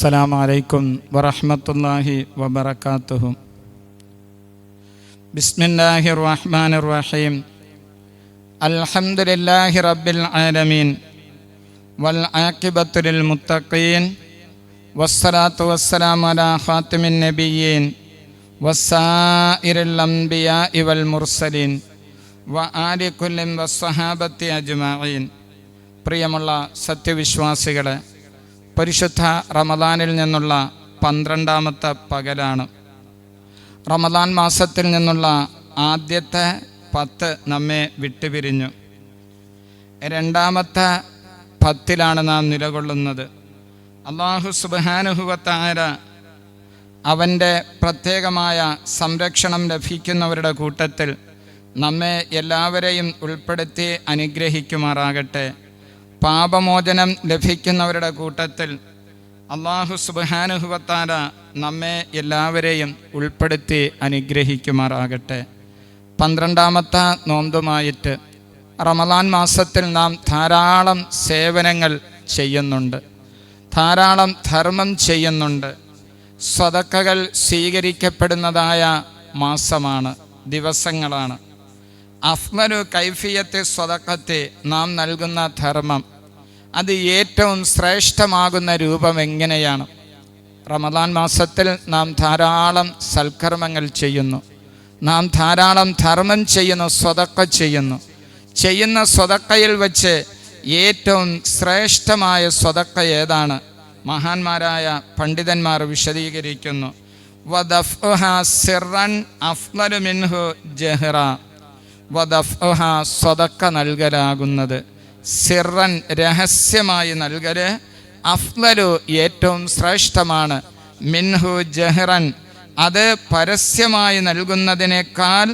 അസ്സലാമു അലൈക്കും വറഹ്മത്തുള്ളാഹി വബറകാതുഹു. ബിസ്മില്ലാഹിർ റഹ്മാനിർ റഹീം. അൽഹംദുലില്ലാഹി റബ്ബിൽ ആലമീൻ വൽ ആഖിബത്തു ലിൽ മുത്തഖീൻ വസ്സലാത്തു വസ്സലാമു അലാ ഖാതിമിൻ നബിയ്യീൻ വസ്സായിറിൽ അംബിയാഇ വൽ മുർസലീൻ വ ആലി കുല്ലിൻ വസ്സഹാബത്തി അജ്മഈൻ. പ്രിയമുള്ള സത്യവിശ്വാസികളെ, പരിശുദ്ധ റമദാനിൽ നിന്നുള്ള 12ാമത്തെ പകലാണ്. റമദാൻ മാസത്തിൽ നിന്നുള്ള ആദ്യത്തെ 10 നമ്മെ വിട്ടുപിരിഞ്ഞു. 2ാമത്തെ 10ലാണ് നാം നിലകൊള്ളുന്നത്. അല്ലാഹു സുബ്ഹാനഹു വ തആല അവൻ്റെ പ്രത്യേകമായ സംരക്ഷണം ലഭിക്കുന്നവരുടെ കൂട്ടത്തിൽ നമ്മെ എല്ലാവരെയും ഉൾപ്പെടുത്തി അനുഗ്രഹിക്കുമാറാകട്ടെ. പാപമോചനം ലഭിക്കുന്നവരുടെ കൂട്ടത്തിൽ അല്ലാഹു സുബ്ഹാനഹു വ തആല നമ്മെ എല്ലാവരെയും ഉൾപ്പെടുത്തി അനുഗ്രഹിക്കുമാറാകട്ടെ. 12ാമത്തെ നോമ്പുമായിട്ട് റമദാൻ മാസത്തിൽ നാം ധാരാളം സേവനങ്ങൾ ചെയ്യുന്നുണ്ട്, ധാരാളം ധർമ്മം ചെയ്യുന്നുണ്ട്. സ്വതക്കകൾ സ്വീകരിക്കപ്പെടുന്നതായ മാസമാണ്, ദിവസങ്ങളാണ്. അഫ്ളു കൈഫിയത്തെ സ്വതക്കത്തെ നാം നൽകുന്ന ധർമ്മം അത് ഏറ്റവും ശ്രേഷ്ഠമാകുന്ന രൂപം എങ്ങനെയാണ്? റമദാൻ മാസത്തിൽ നാം ധാരാളം സൽക്കർമ്മങ്ങൾ ചെയ്യുന്നു, നാം ധാരാളം ധർമ്മം ചെയ്യുന്നു, സ്വതക്ക ചെയ്യുന്ന സ്വതക്കയിൽ വെച്ച് ഏറ്റവും ശ്രേഷ്ഠമായ സ്വതക്ക ഏതാണ്? മഹാന്മാരായ പണ്ഡിതന്മാർ വിശദീകരിക്കുന്നു. വദഫ്ഉഹാ സിർറൻ അഫ്ളലു മിൻഹു ജഹ്റ. വദഫ്ഉഹാ സ്വതക്ക നൽകലാകുന്നത്, സിർറൻ രഹസ്യമായി നൽകല്, അഫ്ളലു ഏറ്റവും ശ്രേഷ്ഠമാണ്, മിൻഹു ജഹ്റൻ അത് പരസ്യമായി നൽകുന്നതിനേക്കാൾ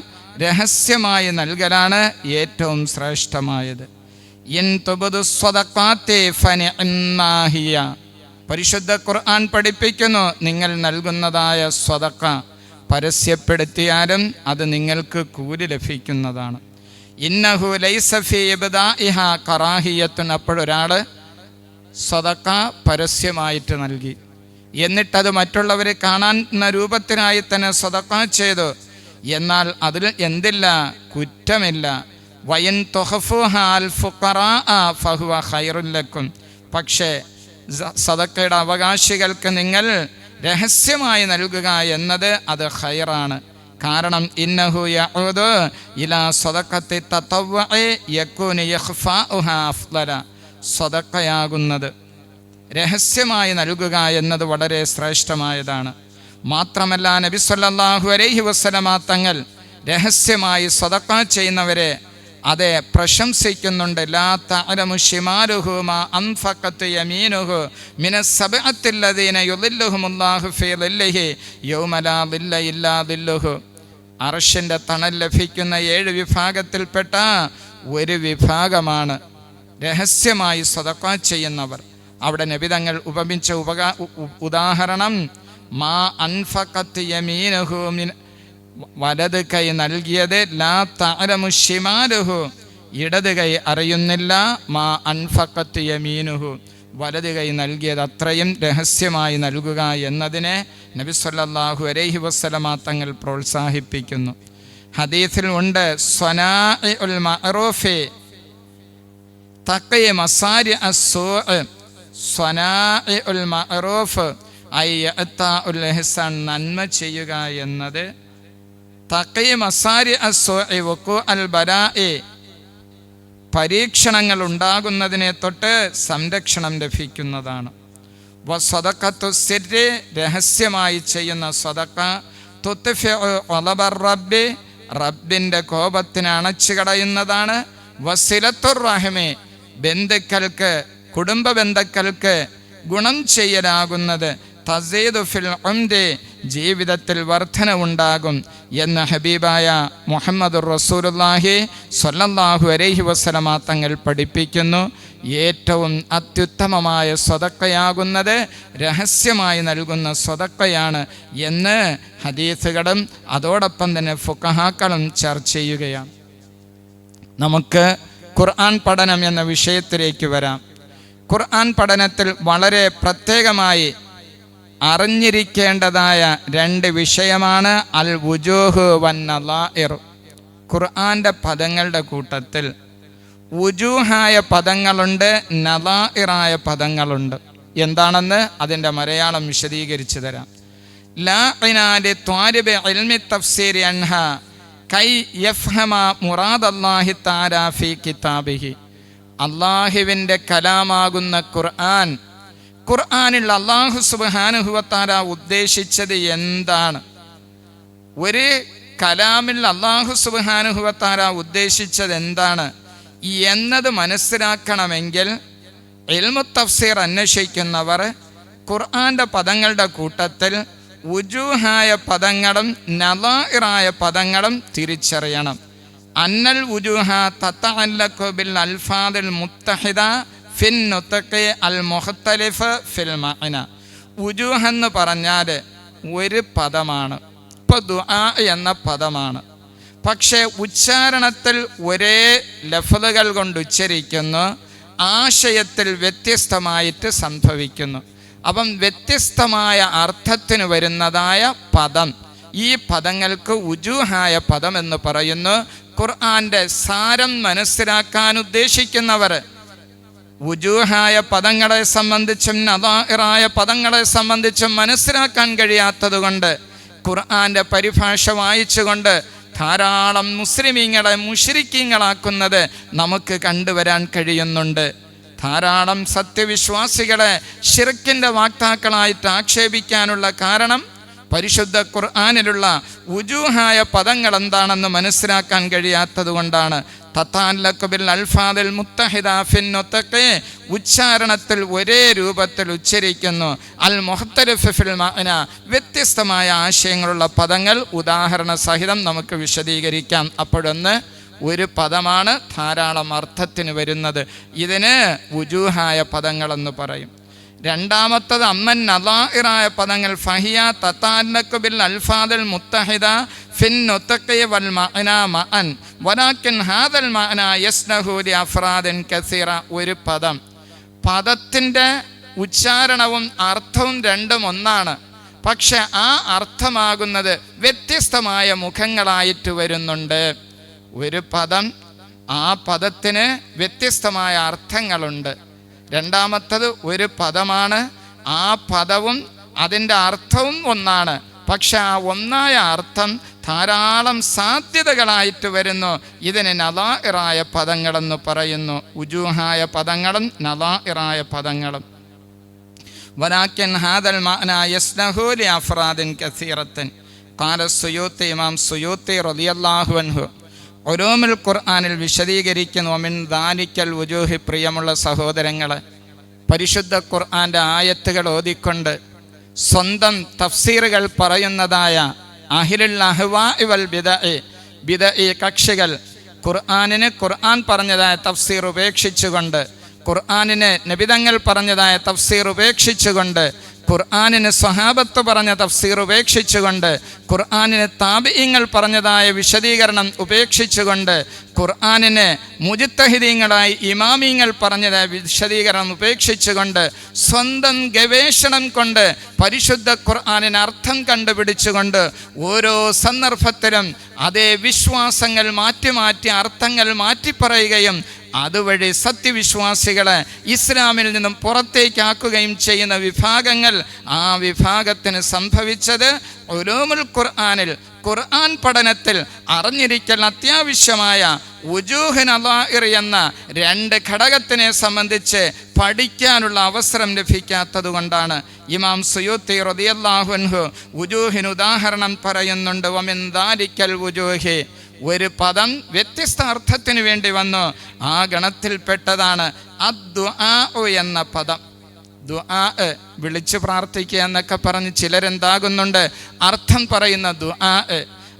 രഹസ്യമായി നൽകലാണ് ഏറ്റവും ശ്രേഷ്ഠമായത്. ഇൻ തുബ്ദു സ്വദഖാത്തി ഫനിഅമ്മാ ഹിയ. പരിശുദ്ധ ഖുർആൻ പഠിപ്പിക്കുന്നു, നിങ്ങൾ നൽകുന്നതായ സ്വതക്ക പരസ്യപ്പെടുത്തിയാലും അത് നിങ്ങൾക്ക് കൂലി ലഭിക്കുന്നതാണ്. ഇന്നഹു ലൈസ ഫീ ഇബ്ദാഇഹാ കറാഹിയത്തുൻ. അപ്പോഴൊരാൾ സ്വതക്ക പരസ്യമായിട്ട് നൽകി, എന്നിട്ടത് മറ്റുള്ളവരെ കാണുന്ന രൂപത്തിനായി തന്നെ സ്വതക്ക ചെയ്തു, എന്നാൽ അതിൽ എന്തില്ല? കുറ്റമില്ല. വയൻ തുഖഫുഹാ അൽ ഫുഖറാഅ ഫഹുവ ഖൈറുൽ ലക്കും. പക്ഷേ സദക്കയുടെ അവകാശികൾക്ക് നിങ്ങൾ രഹസ്യമായി നൽകുക എന്നത് അത് ഖൈറാണ്. കാരണം ഇന്നഹു യഊദു ഇലാ സദഖത്തി തതവ്വുഇ യകൂനു യഖ്ഫാഉഹാ അഫ്ളല. സദക്കയാകുന്നത് രഹസ്യമായി നൽകുക എന്നത് വളരെ ശ്രേഷ്ഠമായതാണ്. മാത്രമല്ല, നബി സല്ലല്ലാഹു അലൈഹി വസല്ലമ തങ്ങൾ രഹസ്യമായി സദഖ ചെയ്യുന്നവരെ അതെ പ്രശംസിക്കുന്നുണ്ട്. ലാ തഅലമു ശിമാലുഹു മാ അൻഫഖത് യമീനുഹു മിനസ് സബഅത്തില്ലദീന യുളില്ലുഹുമുല്ലാഹു ഫീ ളില്ലിഹി യൗമ ലാ ളില്ല ഇല്ലാ ളില്ലുഹു. അർശിൻ്റെ തണൽ ലഭിക്കുന്ന 7 വിഭാഗത്തിൽപ്പെട്ട ഒരു വിഭാഗമാണ് രഹസ്യമായി സദഖ ചെയ്യുന്നവർ. അവിടെ നബി തങ്ങൾ ഉപമിച്ച ഉദാഹരണം മാ അൻഫഖത് യമീനുഹു മിൻ, വലത് കൈ നൽകിയത്, ലാ തഅലമു ശിമാലുഹു ഇടത് കൈ അറിയുന്നില്ല, മാ അൻഫഖത് യമീനുഹു വലത് കൈ നൽകിയത് അത്രയും രഹസ്യമായി നൽകുക എന്നതിനെ നബി സല്ലല്ലാഹു അലൈഹി വസല്ലമ തങ്ങൾ പ്രോത്സാഹിപ്പിക്കുന്നു. ഹദീസിൽ ഉണ്ട്, സ്വനാഇഉൽ മഅറൂഫി തഖി മസാരി അസ്സൂഅ. സ്വനാഇഉൽ മഅറൂഫ് അയ്യഅതാഉൽ ഇഹ്സാൻ, നന്മ ചെയ്യുക എന്നത്, തഖി മസാരി അസ്സൂഇ വഖു അൽ ബലാഇ പരീക്ഷണങ്ങൾ ഉണ്ടാകുന്നതിനെ തൊട്ട് സംരക്ഷണം ലഭിക്കുന്നതാണ്. വസദഖത്തു സിർരി രഹസ്യമായി ചെയ്യുന്ന സദഖ തുത്ഫിഉ ഖലബർ റബ്ബി റബ്ബിൻ്റെ കോപത്തിനെ അണച്ചു കളയുന്നതാണ്. വസിലത്തുർ റഹ്മി ബന്ധുക്കൾക്ക്, കുടുംബ ബന്ധുക്കൾക്ക് ഗുണം ചെയ്യലാകുന്നത്. തസീദു ഫിൽ ഉംരി ജീവിതത്തിൽ വർധനവുണ്ടാകും എന്ന് ഹബീബായ മുഹമ്മദുർ റസൂലുള്ളാഹി സ്വല്ലല്ലാഹു അലൈഹി വസല്ലമ തങ്ങൾ പഠിപ്പിക്കുന്നു. ഏറ്റവും അത്യുത്തമമായ സ്വതക്കയാകുന്നത് രഹസ്യമായി നൽകുന്ന സ്വതക്കയാണ് എന്ന് ഹദീസുകളും അതോടൊപ്പം തന്നെ ഫുഖഹാക്കളും ചർച്ച ചെയ്യുകയാണ്. നമുക്ക് ഖുർആൻ പഠനം എന്ന വിഷയത്തിലേക്ക് വരാം. ഖുർആൻ പഠനത്തിൽ വളരെ പ്രത്യേകമായി അറിഞ്ഞിരിക്കേണ്ടതായ രണ്ട് വിഷയമാണ് അൽ വുജൂഹ് വൻ നളാഇർ. ഖുർആൻ്റെ പദങ്ങളുടെ കൂട്ടത്തിൽ വുജൂഹായ പദങ്ങളുണ്ട്, നളാഇറായ പദങ്ങളുണ്ട്. എന്താണെന്ന് അതിൻ്റെ മലയാളം വിശദീകരിച്ചു തരാം. ലാ ഇനാലി ത്വാരിബി ഇൽമി തഫ്സീരി അൻഹ കൈ യഫ്ഹമ മുറാദല്ലാഹി തആല ഫീ കിതാബിഹി. അള്ളാഹുവിൻ്റെ കലാമാകുന്ന ഖുർആനിൽ അള്ളാഹു സുബ്ഹാനഹു വ തആല ഉദ്ദേശിച്ചത് എന്താണ്, ഒരു കലാമിൽ അള്ളാഹു സുബ്ഹാനഹു വ തആല ഉദ്ദേശിച്ചത് എന്താണ് എന്നത് മനസ്സിലാക്കണമെങ്കിൽ ഇൽമു തഫ്സീർ അന്വേഷിക്കുന്നവർ ഖുർആൻ്റെ പദങ്ങളുടെ കൂട്ടത്തിൽ വുജൂഹായ പദങ്ങളും നളാഇറായ പദങ്ങളും തിരിച്ചറിയണം. അന്നൽ വുജൂഹ തതഅല്ലഖു ബിൽ അൽഫാദിൽ മുത്തഹിദ ഫിൻ നുത്ഖി അൽ മുഖ്തലിഫ് ഫിൽ മഅന. വുജൂഹ് എന്ന് പറഞ്ഞാൽ ഒരു പദമാണ്, ഇപ്പോൾ ദുആ എന്ന പദമാണ്. പക്ഷേ ഉച്ചാരണത്തിൽ ഒരേ ലഫ്ളുകൾ കൊണ്ട് ഉച്ചരിക്കുന്നു, ആശയത്തിൽ വ്യത്യസ്തമായിട്ട് സംഭവിക്കുന്നു. അപ്പം വ്യത്യസ്തമായ അർത്ഥത്തിന് വരുന്നതായ പദം, ഈ പദങ്ങൾക്ക് വുജൂഹായ പദം എന്ന് പറയുന്നു. ഖുർആൻ്റെ സാരം മനസ്സിലാക്കാൻ ഉദ്ദേശിക്കുന്നവർ വുജൂഹായ പദങ്ങളെ സംബന്ധിച്ചും നളാഇറായ പദങ്ങളെ സംബന്ധിച്ചും മനസ്സിലാക്കാൻ കഴിയാത്തത് കൊണ്ട് ഖുർആൻ്റെ പരിഭാഷ വായിച്ചുകൊണ്ട് ധാരാളം മുസ്ലിമീങ്ങളെ മുശ്രിക്കീങ്ങളാക്കുന്നത് നമുക്ക് കണ്ടുവരാൻ കഴിയുന്നുണ്ട്. ധാരാളം സത്യവിശ്വാസികളെ ശിർക്കിൻ്റെ വാക്താക്കളായിട്ട് ആക്ഷേപിക്കാനുള്ള കാരണം പരിശുദ്ധ ഖുർആനിലുള്ള വുജൂഹായ പദങ്ങൾ എന്താണെന്ന് മനസ്സിലാക്കാൻ കഴിയാത്തത് കൊണ്ടാണ്. തതഅല്ലഖു ബിൽ അൽഫാദിൽ മുത്തഹിദ ഫിൻ നുത്ഖി, ഉച്ചാരണത്തിൽ ഒരേ രൂപത്തിൽ ഉച്ചരിക്കുന്നു. അൽ മുഖ്തലിഫ് ഫിൽ മഅന, വ്യത്യസ്തമായ ആശയങ്ങളുള്ള പദങ്ങൾ ഉദാഹരണ സഹിതം നമുക്ക് വിശദീകരിക്കാം. അപ്പോഴൊന്ന് ഒരു പദമാണ് ധാരാളം അർത്ഥത്തിന് വരുന്നത്, ഇതിന് വുജൂഹായ പദങ്ങളെന്ന് പറയും. രണ്ടാമത്തത് അമ്മൻ നളാഇറായ പദങ്ങൾ ഫഹിയ തതഅല്ലഖു ബിൽ അൽഫാദിൽ മുത്തഹിദ ഫിൻ നുത്ഖി വൽ മഅന മഅൻ വലാകിൻ ഹാദൽ മഅന യസ്നഹു ലി അഫ്റാദിൻ കസീറ. ഒരു പദത്തിൻ്റെ ഉച്ചാരണവും അർത്ഥവും രണ്ടും ഒന്നാണ്, പക്ഷെ ആ അർത്ഥമാകുന്നത് വ്യത്യസ്തമായ മുഖങ്ങളായിട്ട് വരുന്നുണ്ട്. ഒരു പദം, ആ പദത്തിന് വ്യത്യസ്തമായ അർത്ഥങ്ങളുണ്ട്. രണ്ടാമത്തത് ഒരു പദമാണ്, ആ പദവും അതിൻ്റെ അർത്ഥവും ഒന്നാണ്, പക്ഷെ ആ ഒന്നായ അർത്ഥം ധാരാളം സാധ്യതകളായിട്ട് വരുന്നു. ഇതിന് നളാഇറായ പദങ്ങളെന്ന് പറയുന്നു. വുജൂഹായ പദങ്ങളും നളാഇറായ പദങ്ങളും. വലാകിൻ ഹാദൽ മഅന യസ്നഹു ലി അഫ്റാദിൻ കസീറത്തിൻ. ഖാല സുയൂത്തി, ഇമാം സുയൂത്തി റളിയല്ലാഹു അൻഹു ഉലൂമുൽ ഖുർആനിൽ വിശദീകരിക്കുന്നു. മിൻ ദാലിക്കൽ വുജൂഹി, പ്രിയമുള്ള സഹോദരങ്ങളെ, പരിശുദ്ധ ഖുർആൻ്റെ ആയത്തുകൾ ഓതിക്കൊണ്ട് സ്വന്തം തഫ്സീറുകൾ പറയുന്നതായ അഹ്ലുൽ അഹ്വാഇ വൽ ബിദ്അ കക്ഷികൾ ഖുർആൻ പറഞ്ഞതായ തഫ്സീർ ഉപേക്ഷിച്ചുകൊണ്ട്, ഖുർആനിന് നബിതങ്ങൾ പറഞ്ഞതായ തഫ്സീർ ഉപേക്ഷിച്ചുകൊണ്ട്, ഖുർആനിന് സ്വഹാബത്ത് പറഞ്ഞ തഫ്സീർ ഉപേക്ഷിച്ചുകൊണ്ട്, ഖുർആനിന് താബിഈങ്ങൾ പറഞ്ഞതായ വിശദീകരണം ഉപേക്ഷിച്ചുകൊണ്ട്, ഖുർആനിന് മുജ്തഹിദീങ്ങളായി ഇമാമീങ്ങൾ പറഞ്ഞതായ വിശദീകരണം ഉപേക്ഷിച്ചുകൊണ്ട്, സ്വന്തം ഗവേഷണം കൊണ്ട് പരിശുദ്ധ ഖുർആനിന് അർത്ഥം കണ്ടുപിടിച്ചുകൊണ്ട് ഓരോ സന്ദർഭത്തിലും അതേ വിശ്വാസങ്ങൾ മാറ്റി അർത്ഥങ്ങൾ മാറ്റിപ്പറയുകയും അതുവഴി സത്യവിശ്വാസികളെ ഇസ്ലാമിൽ നിന്നും പുറത്തേക്കാക്കുകയും ചെയ്യുന്ന വിഭാഗങ്ങൾ, ആ വിഭാഗത്തിന് സംഭവിച്ചത് ഉലൂമുൽ ഖുർആനിൽ, ഖുർആൻ പഠനത്തിൽ അറിഞ്ഞിരിക്കൽ അത്യാവശ്യമായ വുജൂഹ് നളാഇർ എന്ന രണ്ട് ഘടകത്തിനെ സംബന്ധിച്ച് പഠിക്കാനുള്ള അവസരം ലഭിക്കാത്തത് കൊണ്ടാണ്. ഇമാം സുയൂത്തി റളിയല്ലാഹു അൻഹു വുജൂഹിന് ഉദാഹരണം പറയുന്നുണ്ട്. വമിൻ ദാലിക്കൽ വുജൂഹി, ഒരു പദം വ്യത്യസ്ത അർത്ഥത്തിന് വേണ്ടി വന്നു, ആ ഗണത്തിൽപ്പെട്ടതാണ് അദ്ദുആ എന്ന പദം. ദുആ, വിളിച്ചു പ്രാർത്ഥിക്കുക എന്നൊക്കെ പറഞ്ഞ് ചിലരെന്താകുന്നുണ്ട്, അർത്ഥം പറയുന്ന ദുആ.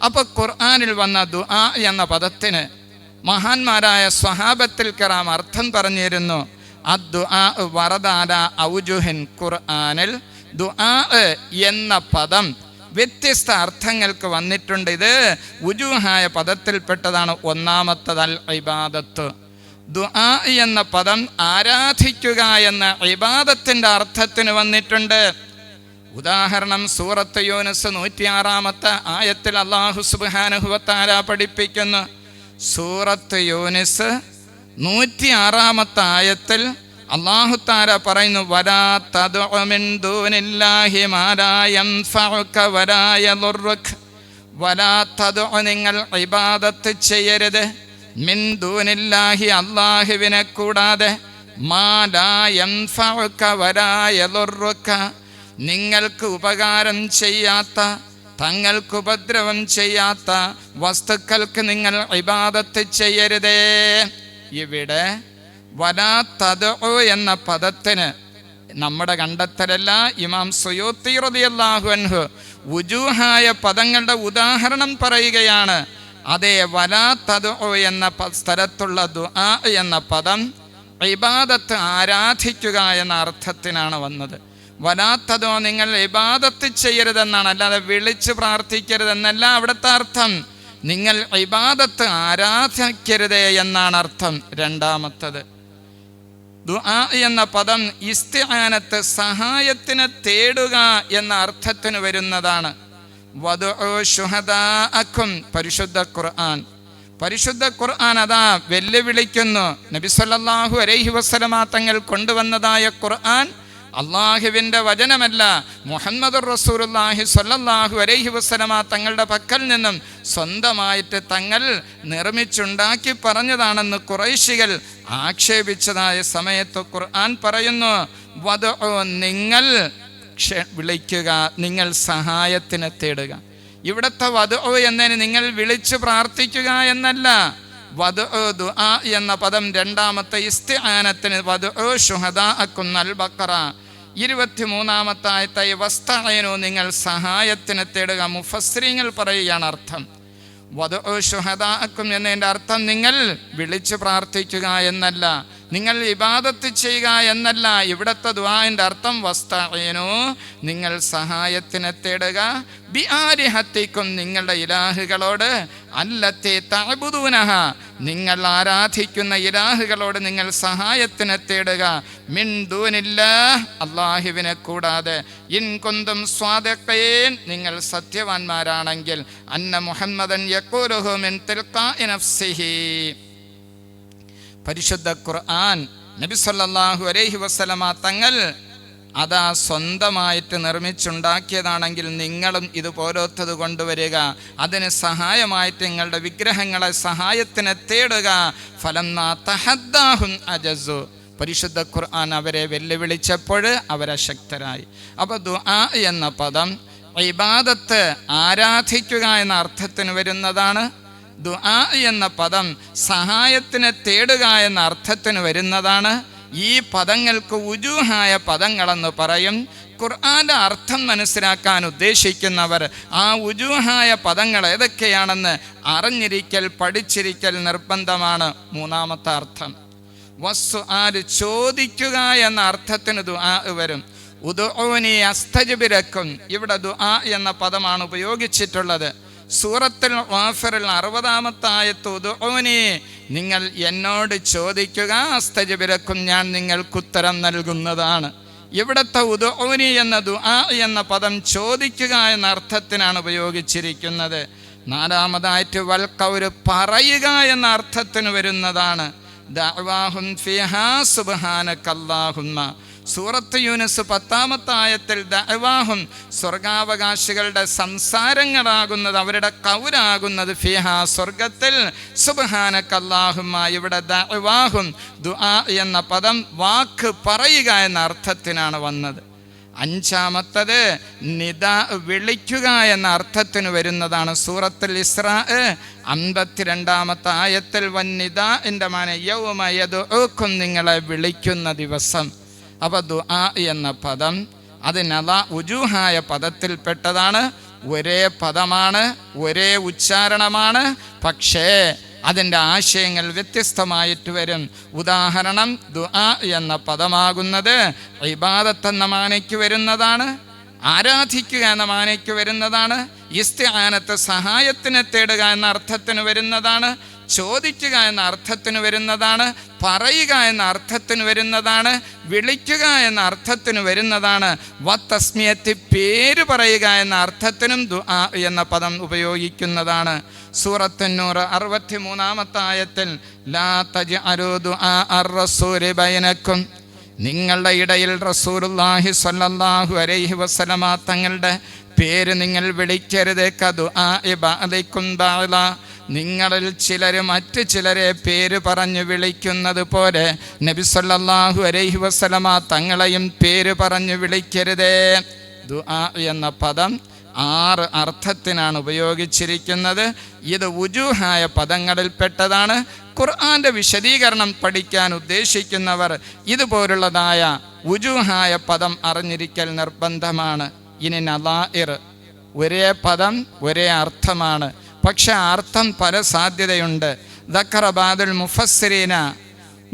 അപ്പോൾ ഖുർആനിൽ വന്ന ദുആ എന്ന പദത്തിന് മഹാന്മാരായ സ്വഹാബത്തിൽ കിറാം അർത്ഥം പറഞ്ഞിരുന്നു. അദ്ദുആ വറദാല ഔജുഹിൻ, ഖുർആനിൽ ദുആ എന്ന പദം വ്യത്യസ്ത അർത്ഥങ്ങൾക്ക് വന്നിട്ടുണ്ട്. ഇത് വുജൂഹായ പദത്തിൽപ്പെട്ടതാണ്. ഒന്നാമത്തത് അൽ ഇബാദത്ത്. ദുആ എന്ന പദം ആരാധിക്കുക എന്ന ഇബാദത്തിൻ്റെ അർത്ഥത്തിന് വന്നിട്ടുണ്ട്. ഉദാഹരണം സൂറത്ത് യൂനുസ് 106 ആയത്തിൽ അല്ലാഹു സുബ്ഹാനഹു വ തആല പഠിപ്പിക്കുന്നു. സൂറത്ത് യൂനുസ് 106 ആയത്തിൽ അല്ലാഹു തആല പറയുന്നു, വലാ തദ്ഉ മിൻ ദൂനില്ലാഹി മാ ലാ യൻഫഉക വലാ യദുറുക. വലാ തദ്ഉ, നിങ്ങൾ ഇബാദത്ത് ചെയ്യരുത്, മിൻ ദൂനില്ലാഹി, അല്ലാഹുവിനെ കൂടാതെ, മാ ലാ യൻഫഉക വലാ യദുറുക, നിങ്ങൾക്ക് ഉപകാരം ചെയ്യാത്ത, തങ്ങൾക്ക് ഉപദ്രവം ചെയ്യാത്ത വസ്തുക്കൾക്ക് നിങ്ങൾ ഇബാദത്ത് ചെയ്യരുതേ. ഇവിടെ വലാ തദ്ഉ എന്ന പദത്തിന് നമ്മുടെ കണ്ടെത്തലല്ല, ഇമാം സുയൂത്തി റളിയല്ലാഹു അൻഹു വുജൂഹായ പദങ്ങളുടെ ഉദാഹരണം പറയുകയാണ്. അതേ, വലാ തദ്ഉ എന്ന സ്ഥലത്തുള്ള ദുആ എന്ന പദം ഇബാദത്ത്, ആരാധിക്കുക എന്ന അർത്ഥത്തിനാണ് വന്നത്. വലാ തദ്ഉ, നിങ്ങൾ ഇബാദത്ത് ചെയ്യരുതെന്നാണ്, അല്ലാതെ വിളിച്ച് പ്രാർത്ഥിക്കരുതെന്നല്ല അവിടുത്തെ അർത്ഥം. നിങ്ങൾ ഇബാദത്ത് ആരാധിക്കരുതേ എന്നാണ് അർത്ഥം. രണ്ടാമത്തത്, ദുആ എന്ന പദം ഇസ്തിആനത്ത്, സഹായത്തിന് തേടുക എന്ന അർത്ഥത്തിന് വരുന്നതാണ്. വദഉ ശുഹദാഅക്കും, പരിശുദ്ധ ഖുർആൻ അതാ വെല്ലുവിളിക്കുന്നു. നബി സല്ലല്ലാഹു അലൈഹി വസല്ലമ തങ്ങൾ കൊണ്ടുവന്നതായ ഖുർആൻ അള്ളാഹുവിൻ്റെ വചനമല്ല, മുഹമ്മദുർ റസൂലുള്ളാഹി സ്വല്ലല്ലാഹു അലൈഹി വസല്ലമ തങ്ങളുടെ പക്കൽ നിന്നും സ്വന്തമായിട്ട് തങ്ങൾ നിർമ്മിച്ചുണ്ടാക്കി പറഞ്ഞതാണെന്ന് ഖുറൈശികൾ ആക്ഷേപിച്ചതായ സമയത്ത് ഖുർആൻ പറയുന്നു, വദഉ, നിങ്ങൾ വിളിക്കുക, നിങ്ങൾ സഹായത്തിന് തേടുക. ഇവിടുത്തെ വദഉ എന്നതിന് നിങ്ങൾ വിളിച്ചു പ്രാർത്ഥിക്കുക എന്നല്ല. വദഉ, ദുആ എന്ന പദം രണ്ടാമത്തെ ഇസ്തിആനത്തിന് വദഉ ശുഹദാഅക്കും, അൽ ബഖറ 23 ആയത്തെ വസ്തഈനു, നിങ്ങൾ സഹായത്തിന് തേടുക. മുഫസ്സിരീങ്ങൾ പറയുകയാണ് അർത്ഥം. വദഉ ശുഹദാഅക്കും എന്നതിൻ്റെ അർത്ഥം നിങ്ങൾ വിളിച്ചു പ്രാർത്ഥിക്കുക എന്നല്ല, നിങ്ങൾ ഇബാദത്ത് ചെയ്യുക എന്നല്ല. ഇവിടുത്തെ ദുആഇൻ്റെ അർത്ഥം വസ്തഈനു, നിങ്ങൾ സഹായത്തിന് തേടുക. ബിആലിഹത്തിക്കും, നിങ്ങളുടെ ഇലാഹുകളോട്, അല്ലത്തി തഅബുദൂനഹ, നിങ്ങൾ ആരാധിക്കുന്ന ഇലാഹുകളോട് നിങ്ങൾ സഹായത്തിന് തേടുക. മിൻ ദൂനില്ലാഹ്, അല്ലാഹുവിനെ കൂടാതെ. ഇൻ കുന്തും സ്വാദിഖീൻ, നിങ്ങൾ സത്യവാന്മാരാണെങ്കിൽ. അന്ന മുഹമ്മദൻ യഖൂലുഹു മിൻ തിൽഖാഇ നഫ്സിഹി. പരിശുദ്ധ ഖുർആൻ നബി സല്ലല്ലാഹു അലൈഹി വസല്ലമ തങ്ങൾ അതാ സ്വന്തമായിട്ട് നിർമ്മിച്ചുണ്ടാക്കിയതാണെങ്കിൽ നിങ്ങളും ഇതുപോലത്തത് കൊണ്ടുവരിക. അതിന് സഹായമായിട്ട് നിങ്ങളുടെ വിഗ്രഹങ്ങളെ സഹായത്തിന് തേടുക. ഫലമ്മാ തഹദ്ദാഹും അജസു, പരിശുദ്ധ ഖുർആൻ അവരെ വെല്ലുവിളിച്ചപ്പോൾ അവരശക്തരായി. അപ്പോൾ ദുആ എന്ന പദം ഇബാദത്ത്, ആരാധിക്കുക എന്ന അർത്ഥത്തിന് വരുന്നതാണ്. ദുആ എന്ന പദം സഹായത്തിന് തേടുക എന്ന അർത്ഥത്തിന് വരുന്നതാണ്. ഈ പദങ്ങൾക്ക് വുജൂഹായ പദങ്ങളെന്ന് പറയും. ഖുർആന്റെ അർത്ഥം മനസ്സിലാക്കാൻ ഉദ്ദേശിക്കുന്നവർ ആ വുജൂഹായ പദങ്ങൾ ഏതൊക്കെയാണെന്ന് അറിഞ്ഞിരിക്കൽ, പഠിച്ചിരിക്കൽ നിർബന്ധമാണ്. മൂന്നാമത്തെ അർത്ഥം വസ്സുആൽ, ചോദിക്കുക എന്ന അർത്ഥത്തിന് ദുആ വരും. ഉദ്ഉനി അസ്തജിബ് ലക്കും, ഇവിടെ ദുആ എന്ന പദമാണ് ഉപയോഗിച്ചിട്ടുള്ളത്. സൂറത്തുൽ ഗാഫിറിൽ 60 ആയത്ത് ഉദ്ഉനി, നിങ്ങൾ എന്നോട് ചോദിക്കുക, അസ്തജിബ് ലക്കും, ഞാൻ നിങ്ങൾക്കുത്തരം നൽകുന്നതാണ്. ഇവിടുത്തെ ഉദ്ഉനി എന്ന ദുആ എന്ന പദം ചോദിക്കുക എന്ന അർത്ഥത്തിനാണ് ഉപയോഗിച്ചിരിക്കുന്നത്. നാലാമതായിട്ട് വൽ ഖൗൽ, പറയുക എന്ന അർത്ഥത്തിന് വരുന്നതാണ്. ദഅവാഹും ഫിഹാ സുബ്ഹാനകല്ലാഹുമ്മ, സൂറത്ത് യൂനുസ് 10 ആയത്തിൽ ദഅവാഹും, സ്വർഗാവകാശികളുടെ സംസാരങ്ങളാകുന്നത്, അവരുടെ ഖൗലാകുന്നത്, ഫിഹാ സ്വർഗത്തിൽ, സുബ്ഹാനകല്ലാഹുമ്മ, ഇവിടെ ദഅവാഹും ദുആ എന്ന പദം വാക്ക്, പറയുക എന്ന അർത്ഥത്തിനാണ് വന്നത്. അഞ്ചാമത്തത് നിദാ, വിളിക്കുക എന്ന അർത്ഥത്തിന് വരുന്നതാണ്. സൂറത്തുൽ ഇസ്രാ 52 ആയത്തിൽ വന്നിദാഇന്റെ മാന യൗമ യദ്ഉക്കും, നിങ്ങളെ വിളിക്കുന്ന ദിവസം. അപ്പോൾ ദുആ എന്ന പദം അതിനതാ ഉജൂഹായ പദത്തിൽപ്പെട്ടതാണ്. ഒരേ പദമാണ്, ഒരേ ഉച്ചാരണമാണ്, പക്ഷേ അതിൻ്റെ ആശയങ്ങൾ വ്യത്യസ്തമായിട്ട് വരും. ഉദാഹരണം, ദുആ എന്ന പദമാകുന്നത് ഇബാദത്ത് എന്ന മാനയ്ക്ക് വരുന്നതാണ്, ആരാധിക്കുക എന്ന മാനയ്ക്ക് വരുന്നതാണ്. ഇസ്തിആനത്ത്, സഹായത്തിന് തേടുക എന്ന അർത്ഥത്തിന് വരുന്നതാണ്. ചോദിക്കുക എന്ന അർത്ഥത്തിന് വരുന്നതാണ്, പറയുക എന്ന അർത്ഥത്തിന് വരുന്നതാണ്, വിളിക്കുക എന്ന അർത്ഥത്തിന് വരുന്നതാണ്. വത്തസ്മിയത്ത് പേര് പറയുക എന്ന അർത്ഥത്തിനും ദുആ എന്ന പദം ഉപയോഗിക്കുന്നതാണ്. സൂറത്തുന്നൂർ 63-ാമത്തെ ആയത്തിൽ ലാ തജ്അലൂ ദുആ അർ-റസൂലി ബൈനക്കും, നിങ്ങളുടെ ഇടയിൽ റസൂലുള്ളാഹി സ്വല്ലല്ലാഹു അലൈഹി വസല്ലമ തങ്ങളുടെ പേര് നിങ്ങൾ വിളിക്കരുത്. കദുആഇ ബഅദികും ബഅദ, നിങ്ങളിൽ ചിലർ മറ്റു ചിലരെ പേര് പറഞ്ഞു വിളിക്കുന്നത് പോലെ നബി സല്ലല്ലാഹു അലൈഹി വസല്ലമ തങ്ങളെയും പേര് പറഞ്ഞു വിളിക്കരുതേ. ദുആ എന്ന പദം 6 അർത്ഥത്തിനാണ് ഉപയോഗിച്ചിരിക്കുന്നത്. ഇത് വുജൂഹായ പദങ്ങളിൽപ്പെട്ടതാണ്. ഖുർആന്റെ വിശദീകരണം പഠിക്കാൻ ഉദ്ദേശിക്കുന്നവർ ഇതുപോലുള്ളതായ വുജൂഹായ പദം അറിഞ്ഞിരിക്കൽ നിർബന്ധമാണ്. ഇനി നളാഇർ, ഒരേ പദം ഒരേ അർത്ഥമാണ്, പക്ഷെ അർത്ഥം പല സാധ്യതയുണ്ട്. ദക്കറ ബാദുൽ മുഫസ്സിരീന,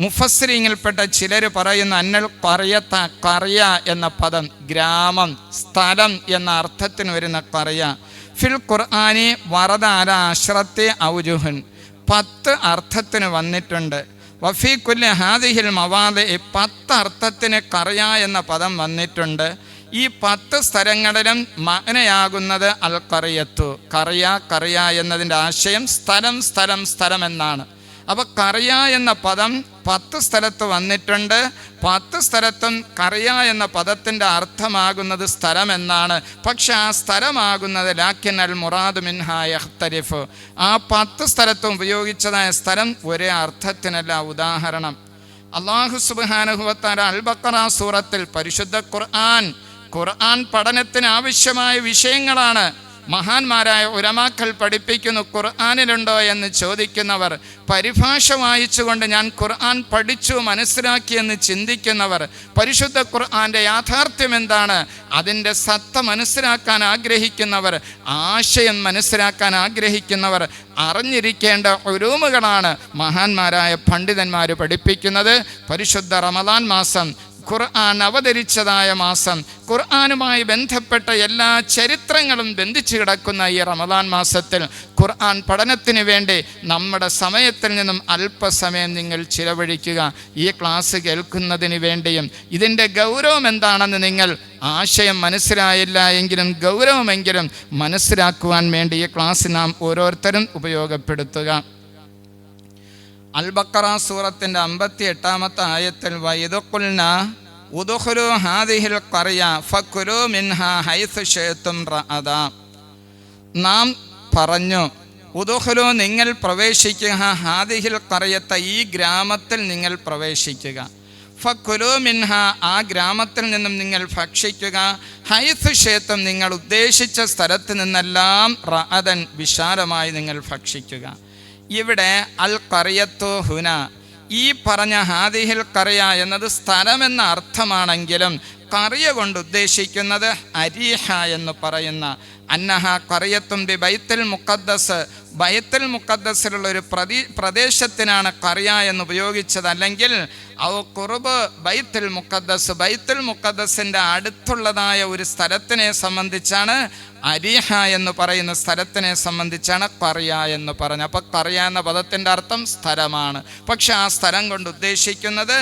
മുഫസ്സിരീങ്ങളിൽപ്പെട്ട ചിലർ പറയുന്ന അന്നൽ ഖറിയത, ഖറിയ എന്ന പദം ഗ്രാമം, സ്ഥലം എന്ന അർത്ഥത്തിന് വരുന്ന ഖറിയ. ഫിൽ ഖുർആനി വറദ അല അശ്റത്തി ഔജുഹുൻ, 10 അർത്ഥത്തിന് വന്നിട്ടുണ്ട്. വഫീ കുല്ലി ഹാദിഹിൽ മവാദി, 10 അർത്ഥത്തിന് ഖറിയ എന്ന പദം വന്നിട്ടുണ്ട്. ഈ 10 സ്ഥലങ്ങളിലും മഅനയാകുന്നത് അൽ ഖറിയത്തു, ഖറിയ എന്നതിൻ്റെ ആശയം സ്ഥലം സ്ഥലം സ്ഥലം എന്നാണ്. അപ്പോൾ ഖറിയ എന്ന പദം 10 സ്ഥലത്ത് വന്നിട്ടുണ്ട്. 10 സ്ഥലത്തും ഖറിയ എന്ന പദത്തിൻ്റെ അർത്ഥമാകുന്നത് സ്ഥലം എന്നാണ്. പക്ഷെ ആ സ്ഥലമാകുന്നത് ലാക്കിൻ അൽ മുറാദ് മിൻഹാ യഖ്തലിഫ്, ആ 10 സ്ഥലത്തും ഉപയോഗിച്ചതായ സ്ഥലം ഒരേ അർത്ഥത്തിനല്ല. ഉദാഹരണം, അല്ലാഹു സുബ്ഹാനഹു വ തആല അൽ ബഖറ സൂറത്തിൽ പരിശുദ്ധ ഖുർആൻ പഠനത്തിന് ആവശ്യമായ വിഷയങ്ങളാണ്. മഹാന്മാരായ ഉലമാക്കൾ പഠിപ്പിക്കുന്നു. ഖുർആനിലുണ്ടോ എന്ന് ചോദിക്കുന്നവർ, പരിഭാഷ വായിച്ചുകൊണ്ട് ഞാൻ ഖുർആൻ പഠിച്ചു മനസ്സിലാക്കിയെന്ന് ചിന്തിക്കുന്നവർ, പരിശുദ്ധ ഖുർആന്റെ യാഥാർത്ഥ്യം എന്താണ്, അതിൻ്റെ സത്ത മനസ്സിലാക്കാൻ ആഗ്രഹിക്കുന്നവർ, ആശയം മനസ്സിലാക്കാൻ ആഗ്രഹിക്കുന്നവർ അറിഞ്ഞിരിക്കേണ്ട ഉലൂമുകളാണ് മഹാന്മാരായ പണ്ഡിതന്മാർ പഠിപ്പിക്കുന്നത്. പരിശുദ്ധ റമദാൻ മാസം, ഖുർആൻ അവതരിച്ചതായ മാസം, ഖുർആനുമായി ബന്ധപ്പെട്ട എല്ലാ ചരിത്രങ്ങളും ബന്ധിച്ചു കിടക്കുന്ന ഈ റമദാൻ മാസത്തിൽ ഖുർആൻ പഠനത്തിന് വേണ്ടി നമ്മുടെ സമയത്തിൽ നിന്നും അല്പസമയം നിങ്ങൾ ചിലവഴിക്കുക. ഈ ക്ലാസ് കേൾക്കുന്നതിന് വേണ്ടിയും ഇതിൻ്റെ ഗൗരവം എന്താണെന്ന് നിങ്ങൾ ആശയം മനസ്സിലായില്ല എങ്കിലും ഗൗരവമെങ്കിലും മനസ്സിലാക്കുവാൻ വേണ്ടി ഈ ക്ലാസ് നാം ഓരോരുത്തരും ഉപയോഗപ്പെടുത്തുക. അൽ ബഖറ സൂറത്തിൻ്റെ 58-ാമത്തെ ആയത്തിൽ വഇദ് ഉദ്ഖുലൂ ഹാദിഹിൽ ഖറിയ ഫകുലൂ മിൻഹാ ഹൈസു ശിഅ്തും റഅദാ, നാം പറഞ്ഞു ഉദ്ഖുലൂ, നിങ്ങൾ പ്രവേശിക്കുക, ഹാദിഹിൽ ഖറിയത്ത, ഈ ഗ്രാമത്തിൽ നിങ്ങൾ പ്രവേശിക്കുക, ഫകുലൂ മിൻഹാ, ആ ഗ്രാമത്തിൽ നിന്നും നിങ്ങൾ ഭക്ഷിക്കുക, ഹൈസു ശിഅ്തും, നിങ്ങൾ ഉദ്ദേശിച്ച സ്ഥലത്ത് നിന്നെല്ലാം റഅദൻ, വിശാലമായി നിങ്ങൾ ഭക്ഷിക്കുക. ഇവിടെ അൽ ഖറിയത്തു ഹുന, ഈ പറഞ്ഞ ഹാദിഹിൽ ഖറിയ എന്നത് സ്ഥലമെന്ന അർത്ഥമാണെങ്കിലും ഖറിയ കൊണ്ട് ഉദ്ദേശിക്കുന്നത് അരീഹ എന്ന് പറയുന്ന അന്നഹ ഖറിയത്തും ബി ബൈത്തുൽ മുഖദ്ദസ്, ബൈത്തുൽ മുഖദ്ദസിലുള്ള ഒരു പ്രദേശത്തിനാണ് ഖറിയ എന്ന് ഉപയോഗിച്ചത്. അല്ലെങ്കിൽ ഔ ഖുർബ് ബൈത്തുൽ മുഖദ്ദസ്, ബൈത്തുൽ മുഖദ്ദസിൻ്റെ അടുത്തുള്ളതായ ഒരു സ്ഥലത്തിനെ സംബന്ധിച്ചാണ് അരീഹ എന്ന് പറയുന്ന സ്ഥലത്തിനെ സംബന്ധിച്ചാണ് ഖറിയ എന്ന് പറഞ്ഞു. അപ്പോൾ ഖറിയ എന്ന പദത്തിൻ്റെ അർത്ഥം സ്ഥലമാണ്. പക്ഷെ ആ സ്ഥലം കൊണ്ട് ഉദ്ദേശിക്കുന്നത്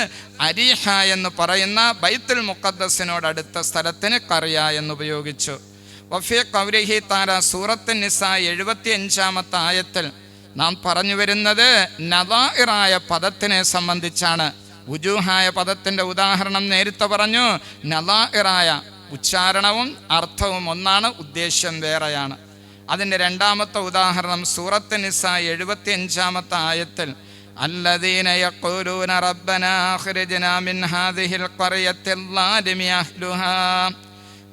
അരീഹ എന്ന് പറയുന്ന ബൈത്തുൽ മുഖദ്ദസിനോടടുത്ത സ്ഥലത്തിന് ഖറിയ എന്ന് ഉപയോഗിച്ചു. വഫീ ഖൗലിഹി തആല സൂറത്തുൻ നിസാ 75-ാമത്തെ ആയത്തിൽ നാം പറഞ്ഞു വരുന്നത് നളാഇറായ പദത്തിനെ സംബന്ധിച്ചാണ്. വുജൂഹായ പദത്തിൻ്റെ ഉദാഹരണം നേരത്തെ പറഞ്ഞു. നളാഇറായ ഉച്ചാരണവും അർത്ഥവും ഒന്നാണ്, ഉദ്ദേശ്യം വേറെയാണ്. അതിൻ്റെ 2ാമത്തെ ഉദാഹരണം സൂറത്തുൻ നിസാ 75-ാമത്തെ ആയത്തിൽ അല്ലദീന യഖൂലൂന റബ്ബനാ അഖ്രിജ്നാ മിൻ ഹാദിഹിൽ ഖറിയത്തിൽ ളാലിമി അഹ്ലുഹാ,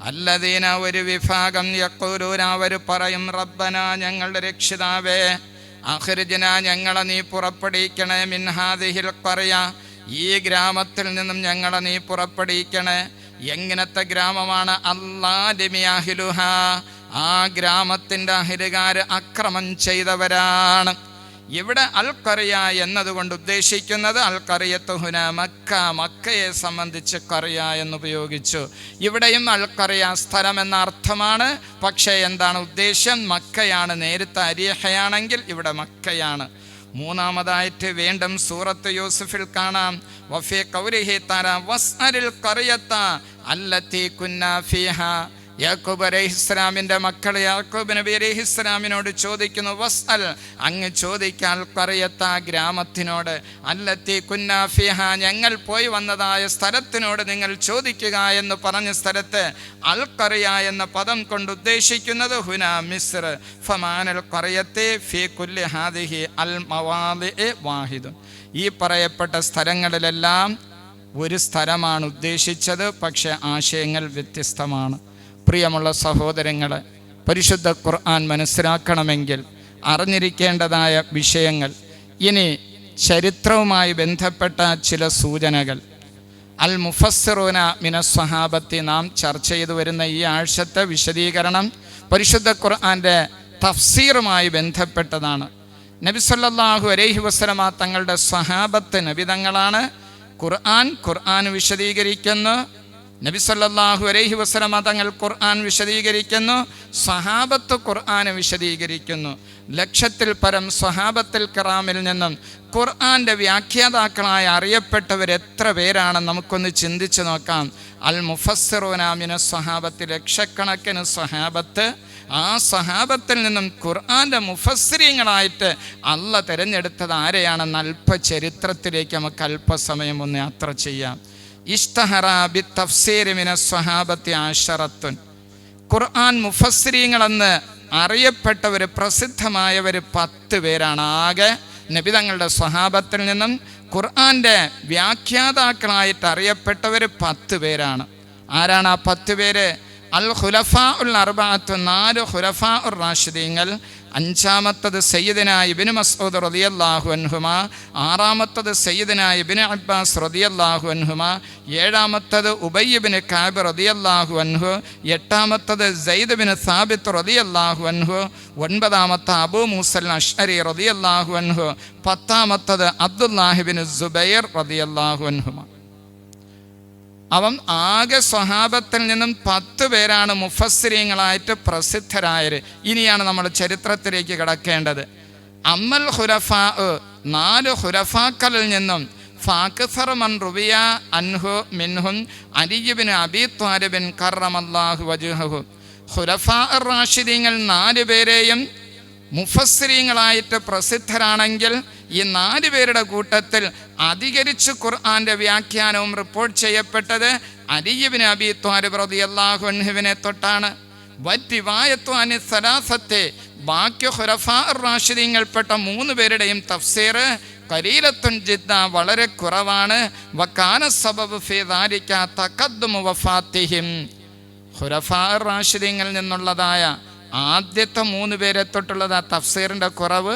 അല്ലദീന, ഒരു വിഭാഗം, യഖൂലൂന, അവർ പറയും, റബ്ബന, ഞങ്ങളുടെ രക്ഷിതാവേ, അഖ്രിജ്ന, ഞങ്ങളെ നീ പുറപ്പെടുവിക്കണേ, മിൻ ഹാദിഹിൽ ഖറിയ, ഈ ഗ്രാമത്തിൽ നിന്നും ഞങ്ങളെ നീ പുറപ്പെടുവിക്കണേ. എങ്ങനത്തെ ഗ്രാമമാണ്? അല്ലാലിമി അഹ്ലുഹാ, ആ ഗ്രാമത്തിൻ്റെ അഹിലുകാർ അക്രമം ചെയ്തവരാണ്. ഇവിടെ അൽ ഖറിയ എന്നതുകൊണ്ട് ഉദ്ദേശിക്കുന്നത് അൽ ഖറിയത്തു ഹുന മക്ക, മക്കയെ സംബന്ധിച്ച് ഖറിയ എന്നുപയോഗിച്ചു. ഇവിടെയും അൽ ഖറിയ സ്ഥലം എന്ന അർത്ഥമാണ്. പക്ഷേ എന്താണ് ഉദ്ദേശ്യം? മക്കയാണ്. നേരത്തെ അരീഹയാണെങ്കിൽ ഇവിടെ മക്കയാണ്. മൂന്നാമതായിട്ട് വീണ്ടും സൂറത്ത് യൂസുഫിൽ കാണാം, വഫീ ഖൗലിഹി തആല വസ്അലിൽ ഖറിയത അല്ലതി കുന്നാ ഫീഹാ. യാക്കൂബ് അലൈഹിസ്സലാമിൻ്റെ മക്കൾ യാക്കൂബ് നബി അലൈഹിസ്സലാമിനോട് ചോദിക്കുന്നു, വസ്അൽ, അങ്ങ് ചോദിക്കാൽ ഖറിയത, ഗ്രാമത്തിനോട്, അല്ലതി കുന്നാ ഫീഹാ, ഞങ്ങൾ പോയി വന്നതായ സ്ഥലത്തിനോട് നിങ്ങൾ ചോദിക്കുക എന്ന് പറഞ്ഞ സ്ഥലത്ത് അൽ ഖറിയ എന്ന പദം കൊണ്ട് ഉദ്ദേശിക്കുന്നത് ഹുന മിസ്ർ. ഫമാനൽ ഖറിയത്തി ഫീ കുല്ലി ഹാദിഹി അൽ മവാദിഇ വാഹിദുൻ. ഈ പറയപ്പെട്ട സ്ഥലങ്ങളിലെല്ലാം ഒരു സ്ഥലമാണ് ഉദ്ദേശിച്ചത്, പക്ഷേ ആശയങ്ങൾ വ്യത്യസ്തമാണ്. പ്രിയമുള്ള സഹോദരങ്ങളെ, പരിശുദ്ധ ഖുർആൻ മനസ്സിലാക്കണമെങ്കിൽ അറിഞ്ഞിരിക്കേണ്ടതായ വിഷയങ്ങൾ, ഇനി ചരിത്രവുമായി ബന്ധപ്പെട്ട ചില സൂചനകൾ. അൽ മുഫസ്സിറൂന മിനസ് സ്വഹാബത്തി നാം ചർച്ച ചെയ്തു വരുന്ന ഈ ആഴ്ചത്തെ വിശദീകരണം പരിശുദ്ധ ഖുർആൻ്റെ തഫ്സീറുമായി ബന്ധപ്പെട്ടതാണ്. നബി സല്ലല്ലാഹു അലൈഹി വസല്ലമ തങ്ങളുടെ സ്വഹാബത്ത് നബിതങ്ങളാണ്. ഖുർആൻ വിശദീകരിക്കുന്നു, നബി സല്ലല്ലാഹു അലൈഹി വസല്ലമ തങ്ങൾ ഖുർആൻ വിശദീകരിക്കുന്നു, സ്വഹാബത്ത് ഖുർആൻ വിശദീകരിക്കുന്നു. ലക്ഷത്തിൽ പരം സ്വഹാബത്തുൽ കിറാമിൽ നിന്നും ഖുർആൻ്റെ വ്യാഖ്യാതാക്കളായി അറിയപ്പെട്ടവർ എത്ര പേരാണെന്ന് നമുക്കൊന്ന് ചിന്തിച്ച് നോക്കാം. അൽ മുഫസ്സിറൂന മിനസ് സ്വഹാബത്ത്, ലക്ഷക്കണക്കിന് സ്വഹാബത്ത്. ആ സ്വഹാബത്തിൽ നിന്നും ഖുർആൻ്റെ മുഫസ്സിരീങ്ങളായിട്ട് അള്ള തിരഞ്ഞെടുത്തത് ആരെയാണെന്ന് അല്പ ചരിത്രത്തിലേക്ക് നമുക്ക് അല്പസമയം ഒന്ന് യാത്ര ചെയ്യാം. ഇഷ്തഹറ ബി തഫ്സീരി മിനസ് സ്വഹാബത്തി ആശറത്തുൻ. ഖുർആൻ മുഫസ്സിരീങ്ങളെന്ന് അറിയപ്പെട്ടവർ, പ്രസിദ്ധമായവർ 10 പേരാണ്. ആകെ നബിതങ്ങളുടെ സ്വഹാബത്തിൽ നിന്നും ഖുർആൻ്റെ വ്യാഖ്യാതാക്കളായിട്ട് അറിയപ്പെട്ടവർ 10 പേരാണ്. ആരാണ് ആ 10 പേര്? അൽ ഖുലഫാ ഉൽ അർബഅത്ത്, 4 ഖുലഫാ ഉർ റാഷിദീങ്ങൾ. 5-മത്തത് സയ്യിദന ഇബ്നു മസ്ഊദ് റളിയല്ലാഹു അൻഹുമാ. 6-മത്തത് സയ്യിദന ഇബ്നു അബ്ബാസ് റളിയല്ലാഹു അൻഹുമാ. 7-മത്തത് ഉബയ്യ് ഇബ്നു കഅബ് റളിയല്ലാഹു അൻഹു. 8-മത്തത് സയ്യിദ് ഇബ്നു സാബിത്ത് റളിയല്ലാഹു അൻഹു. 9-മത്തത് അബൂ മൂസൽ അശ്അരി റളിയല്ലാഹു അൻഹു. 10-മത്തത് അബ്ദുല്ലാഹി ഇബ്നു സുബൈർ റളിയല്ലാഹു അൻഹുമാ. അവൻ ആകെ സ്വഹാബത്തിൽ നിന്നും 10 പേരാണ് മുഫസ്സിരീങ്ങളായിട്ട് പ്രസിദ്ധരായത്. ഇനിയാണ് നമ്മൾ ചരിത്രത്തിലേക്ക് കിടക്കേണ്ടത്. അമ്മൽ ഖുലഫാ, 4 ഖുലഫാക്കളിൽ നിന്നും ഫാക്സർ മൻ റുവിയ അൻഹു മിൻഹും അലി ഇബ്നു അബീ ത്വാലിബ് കറമല്ലാഹു വജ്ഹഹു. ഖുലഫാ റാഷിദീങ്ങൾ 4 പേരെയും മുഫസ്സിരീങ്ങളായിട്ട് പ്രസിദ്ധരാണെങ്കിൽ ഈ 4 പേരുടെ കൂട്ടത്തിൽ അധികരിച്ച് ഖുർആൻ്റെ വ്യാഖ്യാനവും റിപ്പോർട്ട് ചെയ്യപ്പെട്ടത് അലി ഇബ്നു അബീ ത്വാലിബ് റളിയല്ലാഹു അൻഹുവിനെ തൊട്ടാണ്. വരിവായത്തു അനി സലാസത്തെ, ബാക്കി ഖുലഫാ റാഷിദീങ്ങൾപ്പെട്ട 3 പേരുടെയും തഫ്സീർ ഖലീലത്തുൻ ജിദ്ദ, വളരെ കുറവാണ്. വകാന സബബു ഫീ ദാലിക തഖദ്ദുമു വഫാത്തിഹിം. ഖുലഫാ റാഷിദീങ്ങളിൽ നിന്നുള്ളതായ ആദ്യത്തെ 3 പേരെ തൊട്ടുള്ളത് ആ തഫ്സീറിൻ്റെ കുറവ്.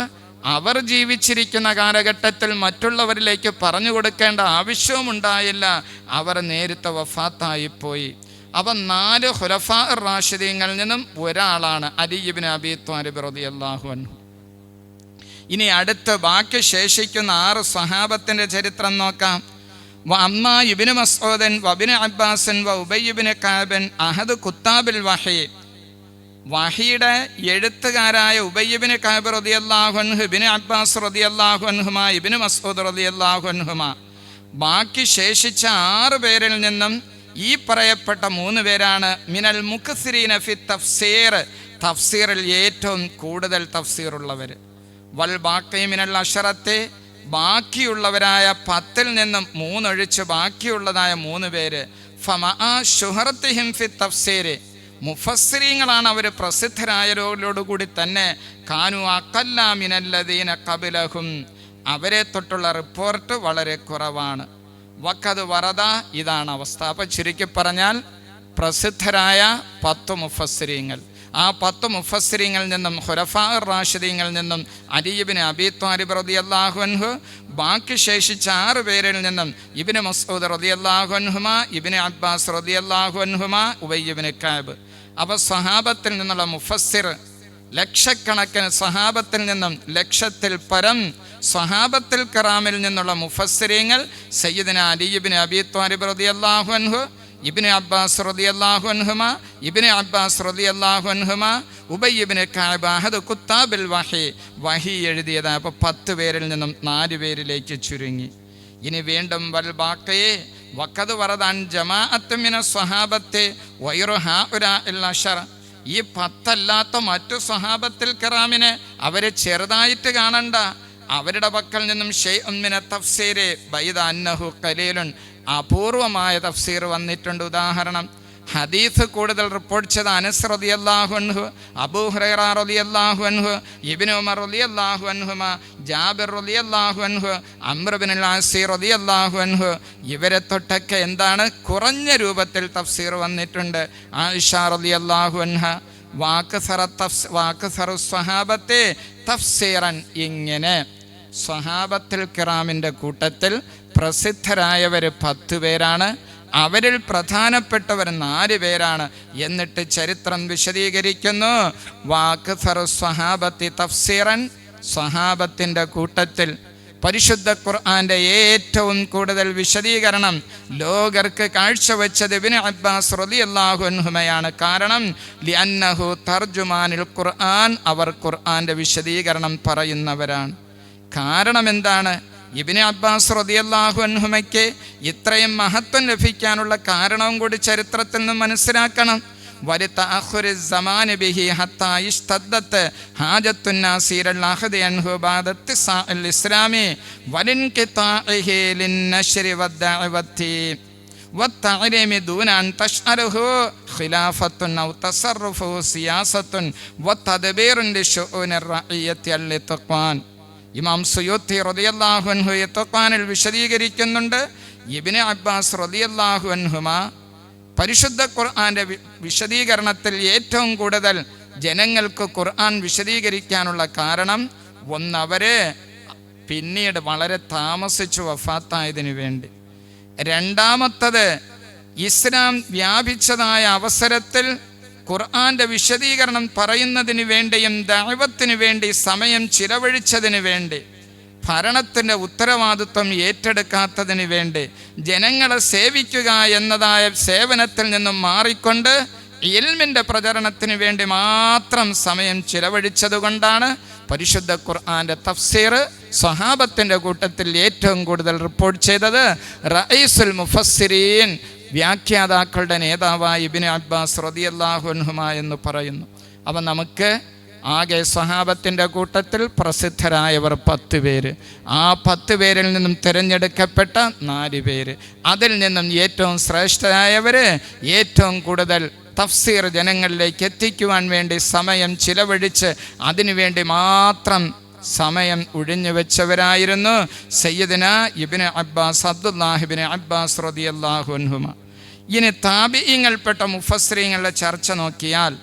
അവർ ജീവിച്ചിരിക്കുന്ന കാലഘട്ടത്തിൽ മറ്റുള്ളവരിലേക്ക് പറഞ്ഞു കൊടുക്കേണ്ട ആവശ്യവും ഉണ്ടായില്ല. അവർ നേരത്തെ വഫാത്തായിപ്പോയി. അവൻ 4 ഖുലഫാ റാഷിദീങ്ങളിൽ നിന്നും ഒരാളാണ് അലി ഇബ്നു അബീ ത്വാലിബ് റളിയല്ലാഹു അൻഹു. ഇനി അടുത്ത ബാക്കി ശേഷിക്കുന്ന 6 സ്വഹാബത്തിൻ്റെ ചരിത്രം നോക്കാം. അമ്മാ ഇബ്നു മസ്ഊദൻ വഇബ്നു അബ്ബാസൻ വഉബയ്യ് ഇബ്നു കഅബൻ അഹദ് കുത്താബിൽ വഹി. വഹിയുടെ എഴുത്തുകാരായ ഉബയ്യ് ഇബ്നു കഅബ് റളിയല്ലാഹു അൻഹു, ഇബ്നു അബ്ബാസ് റളിയല്ലാഹു അൻഹുമാ, ഇബ്നു മസ്ഊദ് റളിയല്ലാഹു അൻഹുമാ. ബാക്കി ശേഷിച്ച 6 പേരിൽ നിന്നും ഈ പറയപ്പെട്ട 3 പേരാണ് മിനൽ മുക്സിരീന ഫി തഫ്സീർ, തഫ്സീറിൽ ഏറ്റവും കൂടുതൽ തഫ്സീറുള്ളവർ. വൽ ബാക്കി മിനൽ അശറത്തെ, ബാക്കിയുള്ളവരായ 10-ൽ നിന്നും 3 ഒഴിച്ച് ബാക്കിയുള്ളതായ 3 പേര്. ഫമഅ ശുഹറത്തിഹിം ഫി തഫ്സീർ, മുഫസ്സിരീങ്ങളാണ് അവർ, പ്രസിദ്ധരായവരോടുകൂടി തന്നെ കാനു അഖല്ല മിനല്ലദീന ഖബലഹും, അവരെ തൊട്ടുള്ള റിപ്പോർട്ട് വളരെ കുറവാണ്. വഖദ് വറദ, ഇതാണ് അവസ്ഥ. അപ്പം ചുരുക്കി പറഞ്ഞാൽ പ്രസിദ്ധരായ 10 മുഫസ്സിരീങ്ങൾ, ആ 10 മുഫസ്സിരീങ്ങളിൽ നിന്നും ഖുലഫാ റാഷിദീങ്ങളിൽ നിന്നും അലി ഇബ്നു അബീ ത്വാലിബ് റളിയല്ലാഹു അൻഹു, ബാക്കി ശേഷിച്ച 6 പേരിൽ നിന്നും ഇബ്നു മസ്ഊദ് റളിയല്ലാഹു അൻഹുമാ, ഇബ്നു അബ്ബാസ് റളിയല്ലാഹു അൻഹുമാ, ഉബയ്യ് ഇബ്നു കഅബ്. അപ്പോൾ സ്വഹാബത്തിൽ നിന്നുള്ള മുഫസ്സിർ ലക്ഷക്കണക്കിന്, സ്വഹാബത്തിൽ നിന്നും ലക്ഷത്തിൽ പരം സ്വഹാബത്തുൽ കിറാമിൽ നിന്നുള്ള മുഫസ്സിരീങ്ങൾ സയ്യിദന അലി ഇബ്നു അബീ ത്വാലിബ് റളിയല്ലാഹു അൻഹു, ഇബ്നു അബ്ബാസ് റളിയല്ലാഹു അൻഹുമ, ഇബ്നു അബ്ബാസ് റളിയല്ലാഹു അൻഹുമ, ഉബയ്യ് ഇബ്നു കഅബ്, അഹദു കുത്താബിൽ വഹി എഴുതിയത്. അപ്പോൾ 10 പേരിൽ നിന്നും 4 പേരിലേക്ക് ചുരുങ്ങി. ഇനി വീണ്ടും വൽ ബാഖി വഖദ് വറദൻ ജമാഅത്ത് മിന സ്വഹാബത്തി വൈറു ഹഉലാഇൽ അശറ. ഈ 10 അല്ലാത്ത മറ്റു സ്വഹാബത്തിൽ കിറാമിനെ അവരെ ചെറുതായിട്ട് കാണണ്ട. അവരുടെ പക്കൽ നിന്നും ഷൈഉൻ മിന തഫ്സീരി ബൈദ അന്നഹു ഖലീലുൻ, അപൂർവമായ തഫ്സീർ വന്നിട്ടുണ്ട്. ഉദാഹരണം, ഹദീസ് കൂടുതൽ റിപ്പോർട്ട് ചെയ്ത അനസ് റളിയല്ലാഹു അൻഹു, അബൂ ഹുറൈറ റളിയല്ലാഹു അൻഹു, ഇബ്നു ഉമർ റളിയല്ലാഹു അൻഹുമ, ജാബിർ റളിയല്ലാഹു അൻഹു, അംർ ഇബ്നുൽ ആസ് റളിയല്ലാഹു അൻഹു, ഇവരെ തൊട്ടൊക്കെ എന്താണ് കുറഞ്ഞ രൂപത്തിൽ തഫ്സീർ വന്നിട്ടുണ്ട്. ആയിഷ റളിയല്ലാഹു അൻഹ വാക്സറു സ്വഹാബത്തെ തഫ്സീറൻ. ഇങ്ങനെ സ്വഹാബത്തുൽ കിറാമിൻ്റെ കൂട്ടത്തിൽ പ്രസിദ്ധരായവർ 10 പേരാണ്. അവരിൽ പ്രധാനപ്പെട്ടവർ 4 പേരാണ്. എന്നിട്ട് ചരിത്രം വിശദീകരിക്കുന്നു. വാക്സറു സ്വഹാബത്തി തഫ്സീറൻ, സ്വഹാബത്തിൻ്റെ കൂട്ടത്തിൽ പരിശുദ്ധ ഖുർആന്റെ ഏറ്റവും കൂടുതൽ വിശദീകരണം ലോകർക്ക് കാഴ്ചവെച്ചത് ഇബ്നു അബ്ബാസ് റളിയല്ലാഹു അൻഹുമയാണ്. കാരണം ലിഅന്നഹു തർജുമാനുൽ ഖുർആൻ, അവർ ഖുർആന്റെ വിശദീകരണം പറയുന്നവരാണ്. കാരണം എന്താണ്? ഇബ്നു അബ്ബാസ് റളിയല്ലാഹു അൻഹുമയ്ക്ക് ഇത്രയും മഹത്വം ലഭിക്കാനുള്ള കാരണവും കൂടി ചരിത്രത്തിൽ നിന്ന് മനസ്സിലാക്കണം. ولتأخر الزمان به حتى اشتدت حاجة الناس إلى الأخذ عنه بعد اتساع الإسلام والانقطاعه للنشر والدعوة والتعليم دون أن تشعره خلافة أو تصرفه سياسة وتدبير لشؤون الرعية الاتقان. ഇമാം സുയൂത്തി റളിയല്ലാഹു അൻഹു ഇത്ഖാനിൽ വിശദീകരിക്കുന്നുണ്ട്. ഇബ്നു അബ്ബാസ് റളിയല്ലാഹു അൻഹുമ പരിശുദ്ധ ഖുർആന്റെ വിശദീകരണത്തിൽ ഏറ്റവും കൂടുതൽ ജനങ്ങൾക്ക് ഖുർആൻ വിശദീകരിക്കാനുള്ള കാരണം, ഒന്ന്, അവര് പിന്നീട് വളരെ താമസിച്ചു വഫാത്തായതിനു വേണ്ടി. രണ്ടാമത്തത്, ഇസ്ലാം വ്യാപിച്ചതായ അവസരത്തിൽ ഖുർആന്റെ വിശദീകരണം പറയുന്നതിന് വേണ്ടിയും ദഅവത്തിന് വേണ്ടി സമയം ചിലവഴിച്ചതിന് വേണ്ടി, ഭരണത്തിൻ്റെ ഉത്തരവാദിത്വം ഏറ്റെടുക്കാത്തതിന് വേണ്ടി, ജനങ്ങളെ സേവിക്കുക എന്നതായ സേവനത്തിൽ നിന്നും മാറിക്കൊണ്ട് ഇൽമിൻ്റെ പ്രചരണത്തിന് വേണ്ടി മാത്രം സമയം ചിലവഴിച്ചതുകൊണ്ടാണ് പരിശുദ്ധ ഖുർആന്റെ തഫ്സീർ സ്വഹാബത്തിൻ്റെ കൂട്ടത്തിൽ ഏറ്റവും കൂടുതൽ റിപ്പോർട്ട് ചെയ്തത്. റഈസുൽ മുഫസ്സിരീൻ, വ്യാഖ്യാതാക്കളുടെ നേതാവായ ഇബ്നു അബ്ബാസ് റളിയല്ലാഹു അൻഹുമ എന്ന് പറയുന്നു. അപ്പം നമുക്ക് ആകെ സ്വഹാബത്തിൻ്റെ കൂട്ടത്തിൽ പ്രസിദ്ധരായവർ 10 പേര്. ആ 10 പേരിൽ നിന്നും തിരഞ്ഞെടുക്കപ്പെട്ട 4 പേര്. അതിൽ നിന്നും ഏറ്റവും ശ്രേഷ്ഠരായവർ, ഏറ്റവും കൂടുതൽ തഫ്സീർ ജനങ്ങളിലേക്ക് എത്തിക്കുവാൻ വേണ്ടി സമയം ചിലവഴിച്ച് അതിനുവേണ്ടി മാത്രം സമയം ഒഴിഞ്ഞു വെച്ചവരായിരുന്നു സയ്യിദുനാ Ibn Abbas, Abdullahi Ibn Abbas റളിയല്ലാഹു അൻഹുമ. ഇനി താബിഈങ്ങൾപ്പെട്ട മുഫസ്സിരീങ്ങളുടെ ചർച്ച നോക്കിയാൽ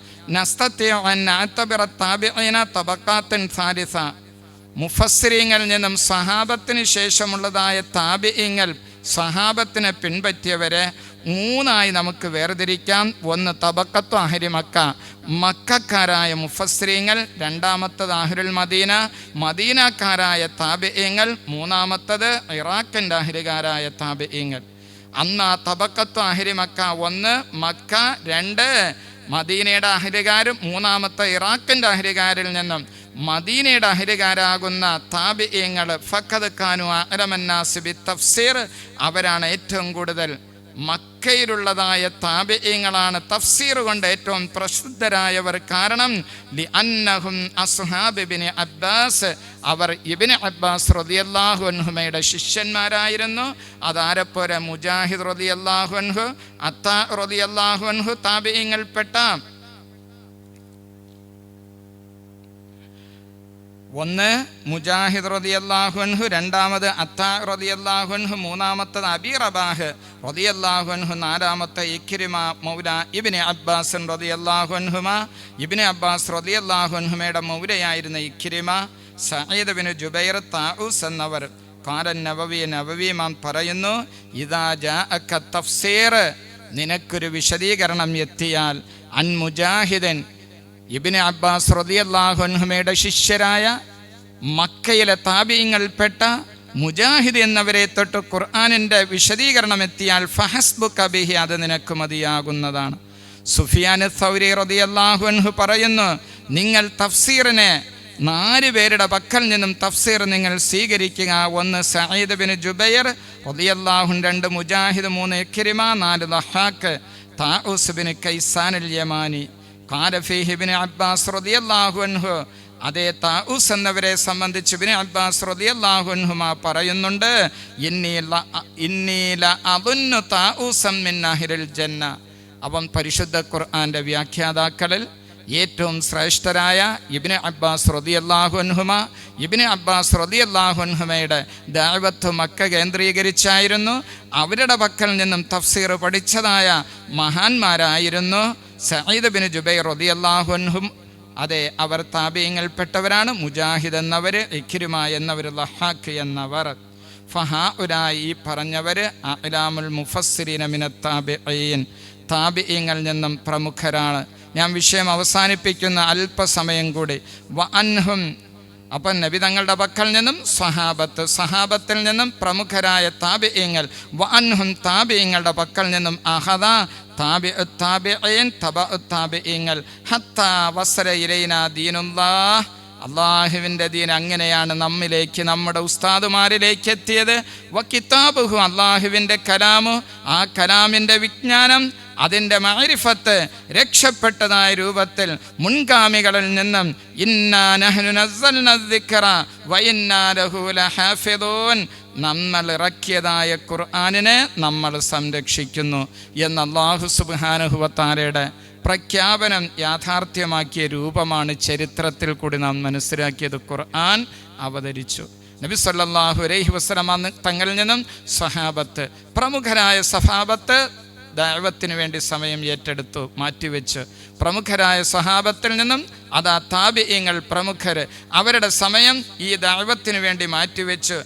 മുഫസ്സിരീങ്ങളിൽ നിന്നും സ്വഹാബത്തിന് ശേഷമുള്ളതായ താബിഈങ്ങൾ, സ്വഹാബത്തിനെ പിൻപറ്റിയവരെ 3ആയി നമുക്ക് വേർതിരിക്കാം. ഒന്ന് തബഖത്തു അഹ്ലി മക്ക, മക്കക്കാരായ മുഫസ്സിരീങ്ങൾ. രണ്ടാമത്തത് അഹ്ലുൽ മദീന, മദീനക്കാരായ താബിഈങ്ങൾ. മൂന്നാമത്തത് ഇറാഖിൻ്റെ അഹ്ലുകാരായ താബിഈങ്ങൾ. അന്ന് ആ തബഖത്തു അഹ്ലി മക്ക, 1 മക്ക, 2 മദീനയുടെ അഹ്ലുകാരും, 3ാമത്തെ ഇറാഖിൻ്റെ അഹ്ലുകാരിൽ നിന്നും മദീനയുടെ അഹ്ലുകാരാകുന്ന താബിഈങ്ങൾ ഫഖദ് കാനു അഅലമന്നാസി ബിത്തഫ്സീർ, അവരാണ് ഏറ്റവും കൂടുതൽ. മക്കയിലുള്ളതായ താബിഈങ്ങളാണ് തഫ്സീർ കൊണ്ട് ഏറ്റവും പ്രസിദ്ധരായവർ. കാരണം ലിഅന്നഹും അസ്ഹാബ് ഇബ്നു അബ്ബാസ്, അവർ ഇബ്നു അബ്ബാസ് റളിയല്ലാഹു അൻഹുമയുടെ ശിഷ്യന്മാരായിരുന്നു. അതാരെപ്പോലെ മുജാഹിദ് റളിയല്ലാഹു അൻഹു, അത്താ റളിയല്ലാഹു അൻഹു താബിഈങ്ങൾപ്പെട്ട. ഒന്ന് മുജാഹിദ് റളിയല്ലാഹു അൻഹു, രണ്ടാമത് അത്താ റളിയല്ലാഹു അൻഹു, മൂന്നാമത്തത് അബീ റബാഹ് റളിയല്ലാഹു അൻഹു, നാലാമത്തെ ഇക്രിമ മൗല ഇബ്നു അബ്ബാസ് റളിയല്ലാഹു അൻഹുമ. ഇബ്നു അബ്ബാസ് റളിയല്ലാഹു അൻഹുമയുടെ മൗലയായിരുന്ന ഇക്രിമ, സഈദ് ബിൻ ജുബൈർ, താഊസ് എന്നവർ. ഖാലൻ നവവി, നവവി ഇമാം പറയുന്നു, ഇദാ ജാഅക തഫ്സീർ, നിനക്കൊരു വിശദീകരണം എത്തിയാൽ, അൻ മുജാഹിദൻ, ഇബ്നു അബ്ബാസ് റളിയല്ലാഹു അൻഹുമയുടെ ശിഷ്യരായ മക്കയിലെ താബിഈങ്ങൾപ്പെട്ട മുജാഹിദ് എന്നവരെ തൊട്ട് ഖുർആനിൻ്റെ വിശദീകരണം എത്തിയാൽ ഫഹസ്ബുക ബിഹി, അത് നിനക്ക് മതിയാകുന്നതാണ്. സുഫിയാൻ സൗരി റളിയല്ലാഹു അൻഹു പറയുന്നു, നിങ്ങൾ തഫ്സീറിനെ 4 പേരുടെ പക്കൽ നിന്നും തഫ്സീർ നിങ്ങൾ സ്വീകരിക്കുക. 1 സഈദ് ബിൻ ജുബൈർ റളിയല്ലാഹു അൻഹു, 2 മുജാഹിദ്, 3 ഇക്രിമ, 4 ദഹാക്ക്, താഊസ് ബിൻ കൈസാൻ അൽ യമാനി. ഖാല ഫീഹി ഇബ്നു അബ്ബാസ് റളിയല്ലാഹു അൻഹു, അതേ താഊസ് എന്നവരെ സംബന്ധിച്ച് ഇബ്നു അബ്ബാസ് റളിയല്ലാഹു അൻഹുമാ പറയുന്നുണ്ട്, ഇന്നീല അദുന്നു താഊസൻ മിൻ അഹ്ലിൽ ജന്ന. അവൻ പരിശുദ്ധ ഖുർആന്റെ വ്യാഖ്യാതാക്കളിൽ ഏറ്റവും ശ്രേഷ്ഠരായ ഇബ്നു അബ്ബാസ് റളിയല്ലാഹു അൻഹുമ. ഇബ്നു അബ്ബാസ് റളിയല്ലാഹു അൻഹുമയുടെ ദഅവത്ത് മക്ക കേന്ദ്രീകരിച്ചായിരുന്നു. അവരുടെ പക്കൽ നിന്നും തഫ്സീർ പഠിച്ചതായ മഹാന്മാരായിരുന്നു സഈദ് ബിൻ ജുബൈർ റളിയല്ലാഹു അൻഹും. അതെ, അവർ താബിഈങ്ങളിൽപ്പെട്ടവരാണ്. മുജാഹിദ് എന്നവർ, ഇക്രിമ എന്നവർ, ലഹാക്ക് എന്നവർ. ഫഹാഉലായി, ഈ പറഞ്ഞവർ അഅ്ലാമുൽ മുഫസ്സിരീന മിനത് താബിഈൻ, താബിഈങ്ങളിൽ നിന്നും പ്രമുഖരാണ്. ഞാൻ വിഷയം അവസാനിപ്പിക്കുന്ന അല്പസമയം കൂടി. വഅൻഹും, അപ്പം നബി തങ്ങളുടെ പക്കൽ നിന്നും സ്വഹാബത്ത്, സഹാബത്തിൽ നിന്നും പ്രമുഖരായ താബിഈങ്ങൾ. വഅൻഹും, താബിഈങ്ങളുടെ പക്കൽ നിന്നും അഹദ താബിഈൻ തബഉ താബിഈങ്ങൾ ഹത്താ വസല ഇലൈനാ ദീനുല്ലാഹ്. അള്ളാഹുവിൻ്റെ ദീൻ അങ്ങനെയാണ് നമ്മിലേക്ക്, നമ്മുടെ ഉസ്താദുമാരിലേക്ക് എത്തിയത്. വകിതാബുഹു, അള്ളാഹുവിൻ്റെ കലാമു, ആ കലാമിൻ്റെ വിജ്ഞാനം, അതിൻ്റെ മഅരിഫത്ത് രക്ഷപ്പെട്ടതായ രൂപത്തിൽ മുൻഗാമികളിൽ നിന്നും ഇന്നാ നഹ്നു നസ്സൽനാ ദിക്റ വ ഇന്നാ ലഹു ലഹാഫിദൂൻ, നമ്മൾ ഇറക്കിയതായ ഖുർആനിനെ നമ്മൾ സംരക്ഷിക്കുന്നു എന്ന അല്ലാഹു സുബ്ഹാനഹു വ തആലയുടെ പ്രഖ്യാപനം യാഥാർത്ഥ്യമാക്കിയ രൂപമാണ് ചരിത്രത്തിൽ കൂടി നാം മനസ്സിലാക്കിയത്. ഖുർആൻ അവതരിച്ചു. നബി സല്ലല്ലാഹു അലൈഹി വസല്ലം തങ്ങളിൽ നിന്നും സ്വഹാബത്ത്, പ്രമുഖരായ സഹാബത്ത് ദഅവത്തിന് വേണ്ടി സമയം ഏറ്റെടുത്തു, മാറ്റിവെച്ച്. പ്രമുഖരായ സ്വഹാബത്തിൽ നിന്നും അതാ താബിഈങ്ങൾ പ്രമുഖർ, അവരുടെ സമയം ഈ ദഅവത്തിന് വേണ്ടി മാറ്റിവെച്ച്.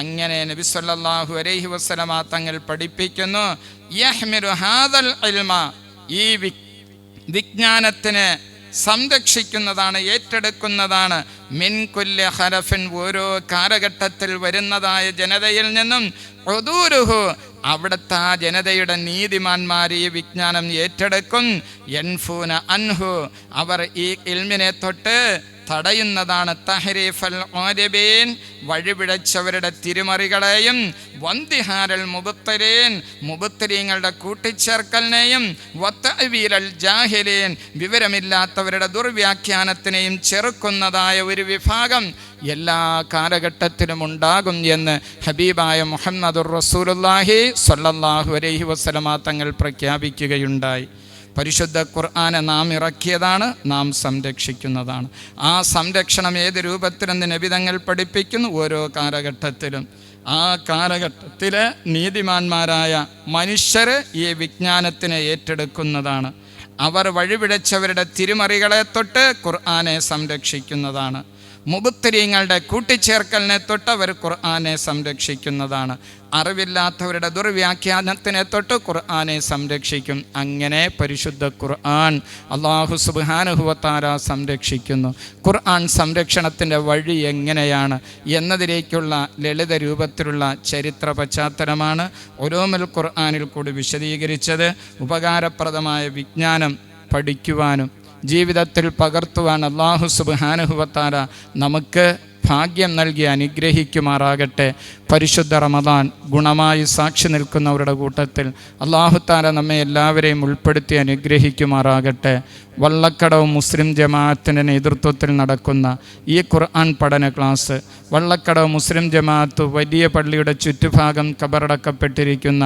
അങ്ങനെ നബി സല്ലല്ലാഹു അലൈഹി വസല്ലം തങ്ങൾ പഠിപ്പിക്കുന്നു, യഹ്മിലു ഹാദൽ ഇൽമ, ഈ വിജ്ഞാനത്തിനെ സംരക്ഷിക്കുന്നതാണ്, ഏറ്റെടുക്കുന്നതാണ്. മിൻ കുല്ലി ഖലഫിൻ, ഓരോ കാലഘട്ടത്തിൽ വരുന്നതായ ജനതയിൽ നിന്നും ഉദൂരുഹു, അവിടുത്തെ ആ ജനതയുടെ നീതിമാന്മാർ ഈ വിജ്ഞാനം ഏറ്റെടുക്കും. യൻഫൂന അൻഹു, അവർ ഈ ഇൽമിനെ തൊട്ട് തടയുന്നതാണ്. തഹരീഫൽ ആരിബീൻ, വഴിപിഴച്ചവരുടെ തിരുമറികളെയും, വന്തിഹാരൽ മുബത്തരീൻ, മുബത്തരീങ്ങളുടെ കൂട്ടിച്ചേർക്കലിനെയും, വതഅവീലൽ ജാഹിലീൻ, വിവരമില്ലാത്തവരുടെ ദുർവ്യാഖ്യാനത്തിനെയും ചെറുക്കുന്നതായ ഒരു വിഭാഗം എല്ലാ കാലഘട്ടത്തിലും ഉണ്ടാകും എന്ന് ഹബീബായ മുഹമ്മദുർ റസൂലുള്ളാഹി സ്വല്ലല്ലാഹു അലൈഹി വസല്ലമ തങ്ങൾ പ്രഖ്യാപിക്കുകയുണ്ടായി. പരിശുദ്ധ ഖുർആനെ നാം ഇറക്കിയതാണ്, നാം സംരക്ഷിക്കുന്നതാണ്. ആ സംരക്ഷണം ഏത് രൂപത്തിലെന്ന് നബി തങ്ങൾ പഠിപ്പിക്കുന്നു. ഓരോ കാലഘട്ടത്തിലും ആ കാലഘട്ടത്തിലെ നീതിമാന്മാരായ മനുഷ്യർ ഈ വിജ്ഞാനത്തിനെ ഏറ്റെടുക്കുന്നതാണ്. അവർ വഴിപിഴച്ചവരുടെ തിരുമറികളെ തൊട്ട് ഖുർആനെ സംരക്ഷിക്കുന്നതാണ്. മുബത്തരീങ്ങളുടെ കൂട്ടിച്ചേർക്കലിനെ തൊട്ട് അവർ ഖുർആനെ സംരക്ഷിക്കുന്നതാണ്. അറിവില്ലാത്തവരുടെ ദുർവ്യാഖ്യാനത്തിനെ തൊട്ട് ഖുർആനെ സംരക്ഷിക്കും. അങ്ങനെ പരിശുദ്ധ ഖുർആൻ അല്ലാഹു സുബ്ഹാനഹു വ തആല സംരക്ഷിക്കുന്നു. ഖുർആൻ സംരക്ഷണത്തിൻ്റെ വഴി എങ്ങനെയാണ് എന്നതിലേക്കുള്ള ലളിത രൂപത്തിലുള്ള ചരിത്ര പശ്ചാത്തലമാണ് ഉലൂമുൽ ഖുർആനിൽ കൂടി വിശദീകരിച്ചത്. ഉപകാരപ്രദമായ വിജ്ഞാനം പഠിക്കുവാനും ജീവിതത്തിൽ പകർത്തുവാൻ അല്ലാഹു സുബ്ഹാനഹു വ തആല നമുക്ക് ഭാഗ്യം നൽകി അനുഗ്രഹിക്കുമാറാകട്ടെ. പരിശുദ്ധ റമദാൻ ഗുണമായി സാക്ഷി നിൽക്കുന്നവരുടെ കൂട്ടത്തിൽ അല്ലാഹു തആല നമ്മെ എല്ലാവരെയും ഉൾപ്പെടുത്തി അനുഗ്രഹിക്കുമാറാകട്ടെ. വള്ളക്കടവ് മുസ്ലിം ജമാഅത്തിൻ്റെ നേതൃത്വത്തിൽ നടക്കുന്ന ഈ ഖുർആൻ പഠന ക്ലാസ് വള്ളക്കടവ് മുസ്ലിം ജമാഅത്ത് വലിയ പള്ളിയുടെ ചുറ്റുഭാഗം കബറടക്കപ്പെട്ടിരിക്കുന്ന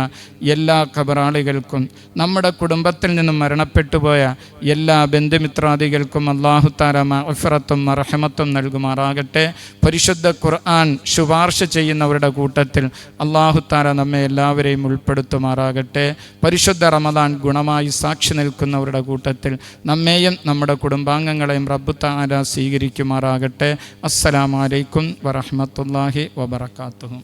എല്ലാ കബറാളികൾക്കും നമ്മുടെ കുടുംബത്തിൽ നിന്നും മരണപ്പെട്ടുപോയ എല്ലാ ബന്ധുമിത്രാദികൾക്കും അല്ലാഹു തആല മഗ്ഫിറത്തും റഹ്മത്തും നൽകുമാറാകട്ടെ. പരിശുദ്ധ ഖുർആൻ ശുപാർശ ചെയ്യുന്നവരുടെ കൂട്ടത്തിൽ അല്ലാഹു തആല നമ്മെ എല്ലാവരെയും ഉൾപ്പെടുത്തുമാറാകട്ടെ. പരിശുദ്ധ റമദാൻ ഗുണമായി സാക്ഷി നിൽക്കുന്നവരുടെ കൂട്ടത്തിൽ നമ്മെയും നമ്മുടെ കുടുംബാംഗങ്ങളെയും റബ്ബ് തആല സ്വീകരിക്കുമാറാകട്ടെ. അസ്സലാമു അലൈക്കും വറഹ്മത്തുള്ളാഹി വബറകാതുഹു.